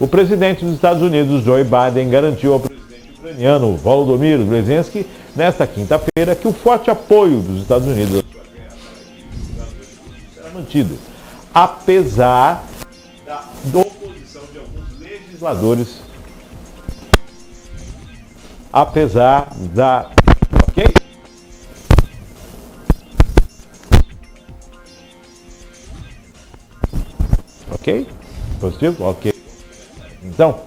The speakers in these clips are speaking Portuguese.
O presidente dos Estados Unidos, Joe Biden, garantiu ao presidente ucraniano, Volodymyr Zelensky, nesta quinta-feira, que o forte apoio dos Estados Unidos à sua guerra será mantido, apesar da oposição de alguns legisladores, Ok? Positivo? Ok. Então,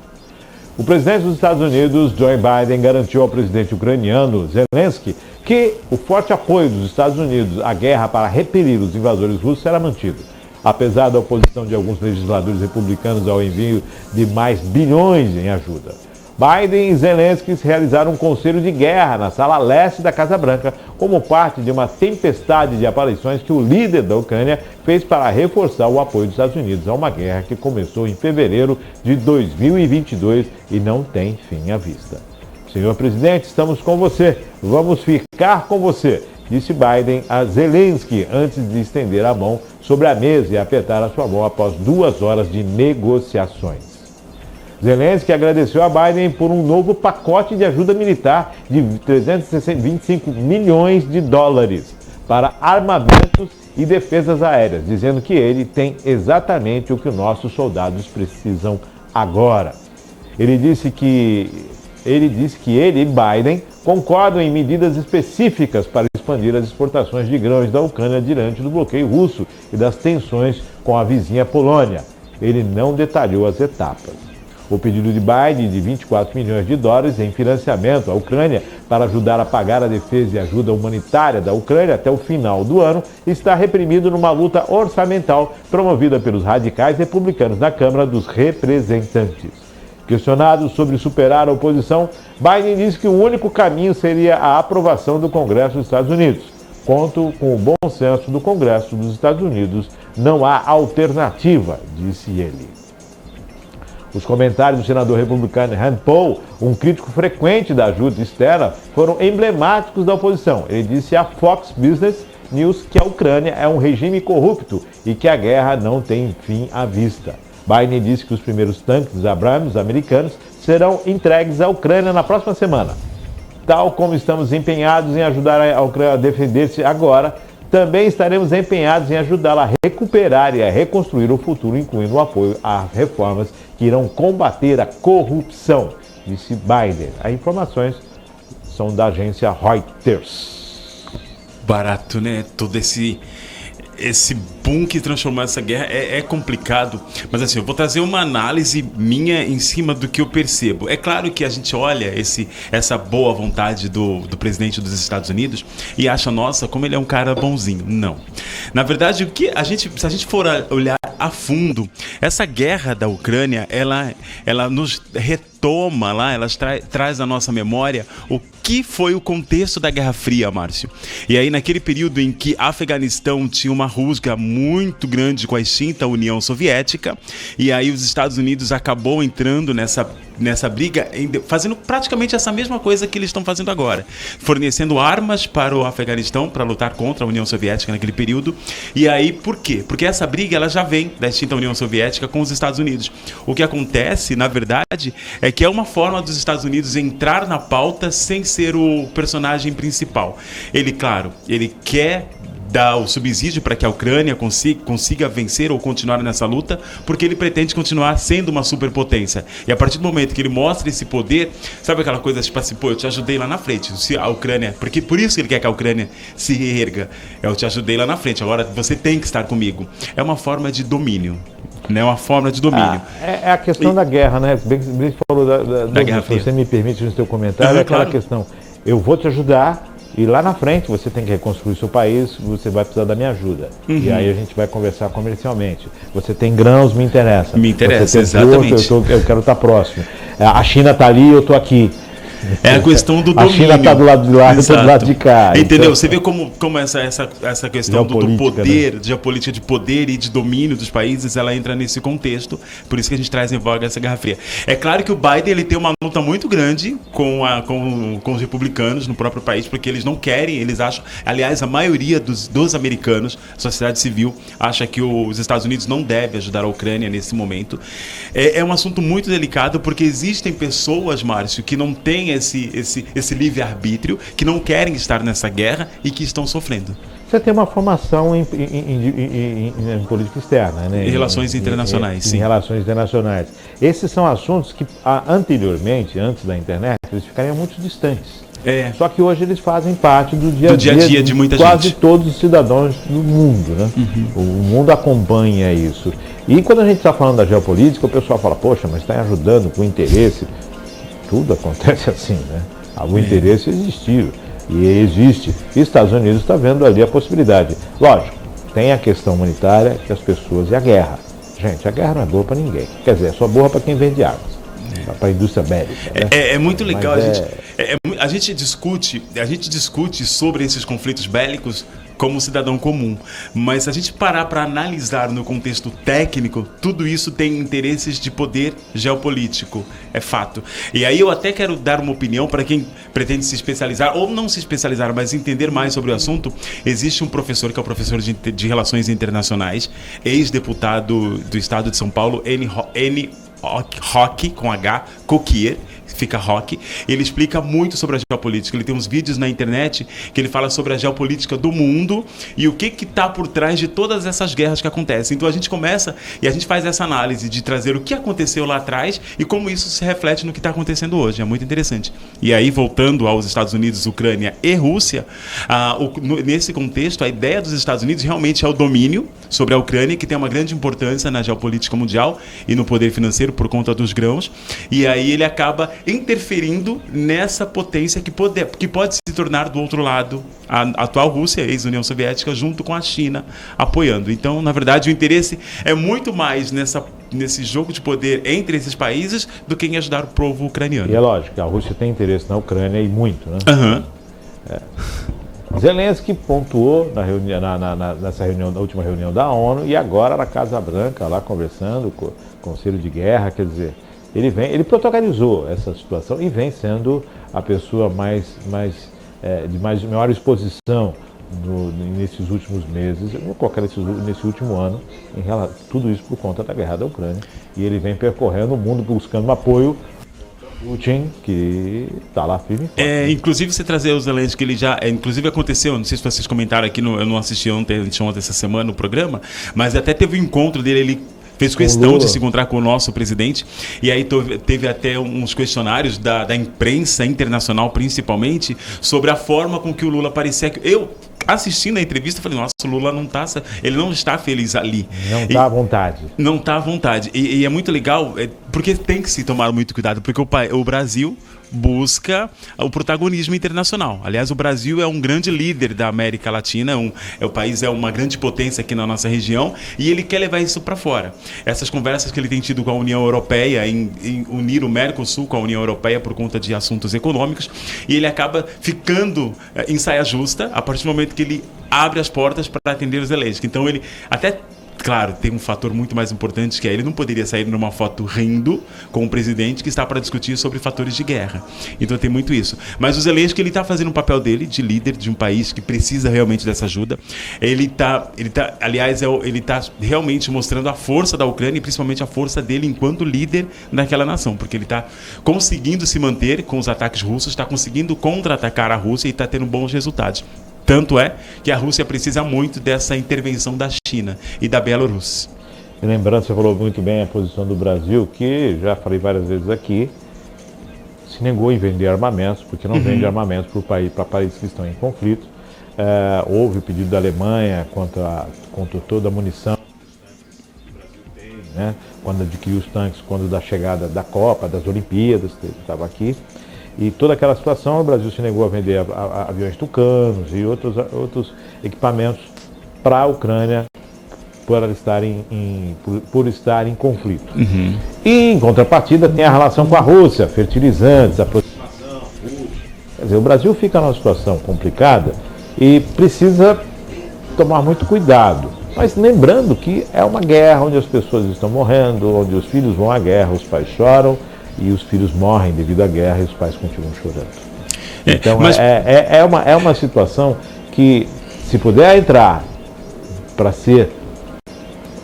o presidente dos Estados Unidos, Joe Biden, garantiu ao presidente ucraniano, Zelensky, que o forte apoio dos Estados Unidos à guerra para repelir os invasores russos será mantido, apesar da oposição de alguns legisladores republicanos ao envio de mais bilhões em ajuda. Biden e Zelensky realizaram um conselho de guerra na sala leste da Casa Branca, como parte de uma tempestade de aparições que o líder da Ucrânia fez para reforçar o apoio dos Estados Unidos a uma guerra que começou em fevereiro de 2022 e não tem fim à vista. Senhor presidente, estamos com você. Vamos ficar com você, disse Biden a Zelensky antes de estender a mão sobre a mesa e apertar a sua mão após 2 horas de negociações. Zelensky agradeceu a Biden por um novo pacote de ajuda militar de 325 milhões de dólares para armamentos e defesas aéreas, dizendo que ele tem exatamente o que nossos soldados precisam agora. Ele disse que ele e Biden concordam em medidas específicas para expandir as exportações de grãos da Ucrânia diante do bloqueio russo e das tensões com a vizinha Polônia. Ele não detalhou as etapas. O pedido de Biden de 24 milhões de dólares em financiamento à Ucrânia para ajudar a pagar a defesa e ajuda humanitária da Ucrânia até o final do ano está reprimido numa luta orçamental promovida pelos radicais republicanos na Câmara dos Representantes. Questionado sobre superar a oposição, Biden disse que o único caminho seria a aprovação do Congresso dos Estados Unidos. Conto com o bom senso do Congresso dos Estados Unidos, não há alternativa, disse ele. Os comentários do senador republicano Rand Paul, um crítico frequente da ajuda externa, foram emblemáticos da oposição. Ele disse à Fox Business News que a Ucrânia é um regime corrupto e que a guerra não tem fim à vista. Biden disse que os primeiros tanques Abrams americanos serão entregues à Ucrânia na próxima semana. Tal como estamos empenhados em ajudar a Ucrânia a defender-se agora, também estaremos empenhados em ajudá-la a recuperar e a reconstruir o futuro, incluindo o apoio a reformas que irão combater a corrupção, disse Biden. As informações são da agência Reuters. Barato, né? Todo esse boom que transformou essa guerra é complicado, mas assim, eu vou trazer uma análise minha em cima do que eu percebo. É claro que a gente olha essa boa vontade do presidente dos Estados Unidos e acha, nossa, como ele é um cara bonzinho. Não. Na verdade, se a gente for olhar a fundo, essa guerra da Ucrânia, ela nos retoma lá, ela traz à nossa memória o que foi o contexto da Guerra Fria, Márcio. E aí, naquele período em que Afeganistão tinha uma rusga muito grande com a extinta União Soviética, e aí os Estados Unidos acabou entrando nessa briga, fazendo praticamente essa mesma coisa que eles estão fazendo agora, fornecendo armas para o Afeganistão para lutar contra a União Soviética naquele período. E aí, por quê? Porque essa briga ela já vem da extinta União Soviética com os Estados Unidos. O que acontece, na verdade, é que é uma forma dos Estados Unidos entrar na pauta sem ser o personagem principal. Ele quer dar o subsídio para que a Ucrânia consiga vencer ou continuar nessa luta, porque ele pretende continuar sendo uma superpotência. E a partir do momento que ele mostra esse poder, sabe aquela coisa tipo assim, pô, eu te ajudei lá na frente, se a Ucrânia, porque por isso que ele quer que a Ucrânia se reerga, eu te ajudei lá na frente, agora você tem que estar comigo. É uma forma de domínio. Né, uma forma de domínio. É a questão da guerra, né? Bem que você falou da Guerra Fria. Se você me permite no seu comentário, é aquela questão, eu vou te ajudar e lá na frente você tem que reconstruir seu país, você vai precisar da minha ajuda. E aí a gente vai conversar comercialmente. Você tem grãos, me interessa. Me interessa, você tem exatamente. Eu quero estar próximo. A China está ali, eu estou aqui. É a questão do A domínio. China está do lado de lá e está do Exato. lado de cá. Entendeu? Então, Você vê como essa questão do Geopolítica, poder, de geopolítica de poder e de domínio dos países, ela entra nesse contexto. Por isso que a gente traz em voga essa Guerra Fria. É claro que o Biden ele tem uma luta muito grande com os republicanos no próprio país, porque eles não querem, eles acham, aliás, a maioria dos americanos, sociedade civil, acha que os Estados Unidos não deve ajudar a Ucrânia nesse momento. É um assunto muito delicado, porque existem pessoas, Márcio, que não têm esse livre-arbítrio, que não querem estar nessa guerra e que estão sofrendo. você tem uma formação em política externa, né? Em relações internacionais, sim. Em relações internacionais. Esses são assuntos que anteriormente, antes da internet, eles ficariam muito distantes. Só que hoje eles fazem parte do dia a dia de muita quase gente. todos os cidadãos do mundo, né? O mundo acompanha isso. E quando a gente está falando da geopolítica, o pessoal fala, poxa, mas está ajudando com interesse. Tudo acontece assim, né? O interesse existiu. E existe. E Estados Unidos está vendo ali a possibilidade. Lógico, tem a questão humanitária que as pessoas e a guerra. Gente, a guerra não é boa para ninguém. Quer dizer, é só boa para quem vende armas. Para a indústria bélica. Né? É muito legal. A gente discute sobre esses conflitos bélicos como cidadão comum, mas se a gente parar para analisar no contexto técnico, tudo isso tem interesses de poder geopolítico, é fato. E aí eu até quero dar uma opinião para quem pretende se especializar, ou não se especializar, mas entender mais sobre o assunto. Existe um professor que é o professor de Relações Internacionais, ex-deputado do estado de São Paulo, N. Roque, com H, Coquier, fica Roque. Ele explica muito sobre a geopolítica. Ele tem uns vídeos na internet que ele fala sobre a geopolítica do mundo e o que está por trás de todas essas guerras que acontecem. Então a gente começa e a gente faz essa análise de trazer o que aconteceu lá atrás e como isso se reflete no que está acontecendo hoje. É muito interessante. E aí, voltando aos Estados Unidos, Ucrânia e Rússia, nesse contexto, a ideia dos Estados Unidos realmente é o domínio sobre a Ucrânia, que tem uma grande importância na geopolítica mundial e no poder financeiro por conta dos grãos. E aí ele acaba interferindo nessa potência que pode se tornar do outro lado a atual Rússia, ex-União Soviética, junto com a China apoiando. Então, na verdade, o interesse é muito mais nesse jogo de poder entre esses países do que em ajudar o povo ucraniano. E é lógico, a Rússia tem interesse na Ucrânia e muito, né? Zelensky pontuou na última reunião da ONU e agora na Casa Branca, lá conversando com o Conselho de Guerra, quer dizer, ele protagonizou essa situação e vem sendo a pessoa de maior exposição nesses últimos meses, vou colocar nesse último ano, tudo isso por conta da guerra da Ucrânia. E ele vem percorrendo o mundo buscando apoio. Putin, que está lá firme. Inclusive você trazer o Zelensky, que ele já, inclusive aconteceu, não sei se vocês comentaram aqui, eu não assisti ontem essa semana no programa, mas até teve um encontro dele, ele fez questão de se encontrar com o nosso presidente, e aí teve até uns questionários da imprensa internacional, principalmente, sobre a forma com que o Lula parecia. Eu, assistindo a entrevista, falei, nossa, o Lula ele não está feliz ali. Não está à vontade. Não está à vontade. E é muito legal, porque tem que se tomar muito cuidado, porque o Brasil busca o protagonismo internacional. Aliás, o Brasil é um grande líder da América Latina, o país é uma grande potência aqui na nossa região e ele quer levar isso para fora. Essas conversas que ele tem tido com a União Europeia, em unir o Mercosul com a União Europeia por conta de assuntos econômicos, e ele acaba ficando em saia justa a partir do momento que ele abre as portas para atender os Zelensky. Então ele até... Claro, tem um fator muito mais importante, que é ele não poderia sair numa foto rindo com um presidente que está para discutir sobre fatores de guerra. Então tem muito isso. Mas o Zelensky, ele está fazendo o papel dele de líder de um país que precisa realmente dessa ajuda. Ele está realmente mostrando a força da Ucrânia e principalmente a força dele enquanto líder daquela nação, porque ele está conseguindo se manter com os ataques russos, está conseguindo contra-atacar a Rússia e está tendo bons resultados. Tanto é que a Rússia precisa muito dessa intervenção da China e da Bielorrússia. E lembrando, você falou muito bem a posição do Brasil, que já falei várias vezes aqui, se negou em vender armamentos, porque não vende armamentos para países que estão em conflito. Houve o pedido da Alemanha contra toda a munição que o Brasil tem, né? Quando adquiriu os tanques, quando da chegada da Copa, das Olimpíadas, estava aqui. E toda aquela situação, o Brasil se negou a vender aviões Tucanos e outros equipamentos para a Ucrânia por estar em conflito. E, em contrapartida, tem a relação com a Rússia, fertilizantes, aproximação, Quer dizer, o Brasil fica numa situação complicada e precisa tomar muito cuidado. Mas lembrando que é uma guerra onde as pessoas estão morrendo, onde os filhos vão à guerra, os pais choram e os filhos morrem devido à guerra e os pais continuam chorando. Então é uma situação que, se puder entrar para ser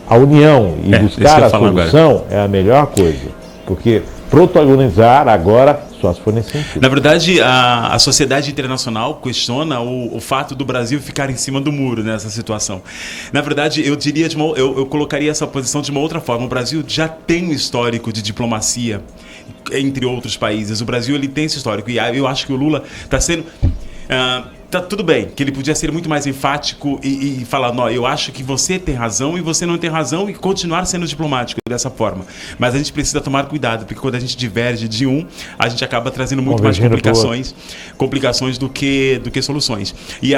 a união e buscar a solução, é a melhor coisa. Porque protagonizar agora só se for nesse sentido. Na verdade, a sociedade internacional questiona o fato do Brasil ficar em cima do muro nessa situação. Na verdade, eu diria, eu colocaria essa posição de uma outra forma. O Brasil já tem um histórico de diplomacia, entre outros países. O Brasil, ele tem esse histórico. E eu acho que o Lula está sendo... Tá tudo bem, que ele podia ser muito mais enfático e falar, não, eu acho que você tem razão e você não tem razão, e continuar sendo diplomático dessa forma. Mas a gente precisa tomar cuidado, porque quando a gente diverge de um, a gente acaba trazendo muito mais complicações do que soluções.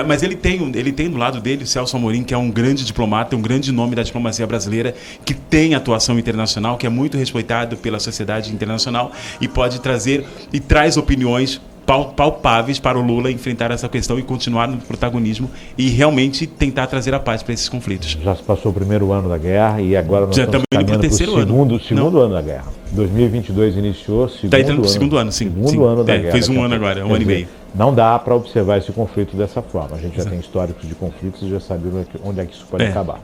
Mas ele tem do lado dele o Celso Amorim, que é um grande diplomata, um grande nome da diplomacia brasileira, que tem atuação internacional, que é muito respeitado pela sociedade internacional e pode trazer e traz opiniões palpáveis para o Lula enfrentar essa questão e continuar no protagonismo e realmente tentar trazer a paz para esses conflitos. Já se passou o primeiro ano da guerra e agora nós estamos indo para o terceiro ano. Segundo ano da guerra. 2022 iniciou, segundo ano, sim. Segundo ano da guerra. Fez um ano agora, um ano e meio. Não dá para observar esse conflito dessa forma. A gente já tem históricos de conflitos e já sabe onde é que isso pode acabar.